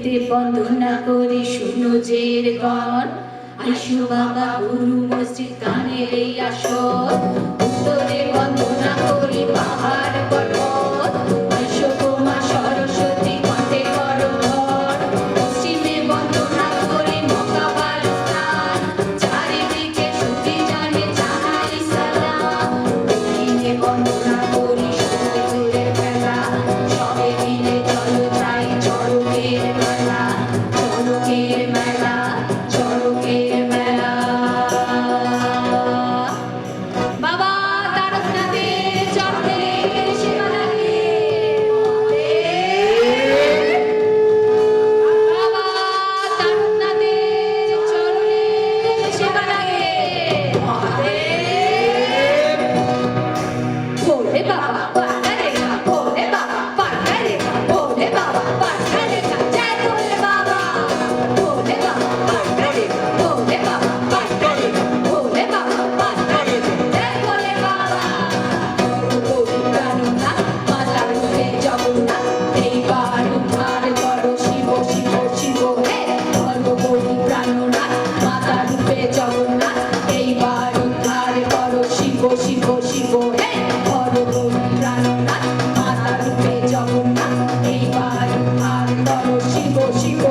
পেতে বন্দনা করি সুনজের গণ আইসো বাবা গুরু মসজিদ কানের এই আসর উত্তরে বন্দনা করি পাহাড় পর্বত আইসো গোমা সরস্বতী কণ্ঠে করো ঘর পশ্চিমে বন্দনা করি মক্কাবার স্থান চারিদিকে শুদ্ধি জানে জানাই সালাম দক্ষিণে বন্দনা করি সূর্যের খেলা সবে মিলে চলো যাই চড়কের মেলা চড়কের মেলা চড়কের মেলা বাবা তারকনাথে চড়কের সেবা লাগে বাবা তারকনাথে চড়কের সেবা লাগে ভোলে বাবা পাট্টা রেখা ভোলে বাবা পাট্টা রেখা ভোলে বাবা পাট্টা রেখা জয় ভোলে বাবা ভোলে বাবা পাট্টা রেখা ভোলে বাবা পাট্টা রেখা ভোলে বাবা পাট্টা রেখা জয় ভোলে বাবা গৌরী প্রাণনাথ মাতা রূপে জগন্নাথ এইবার উদ্ধার করো শিব শিব শিব হে গৌরী প্রাণনাথ মাতা রূপে জগন্নাথ এইবার উদ্ধার করো শিব শিব শিব হে গৌরী প্রাণনাথ মাতা রূপে জগন্নাথ এইবার উদ্ধার করো শিব শিব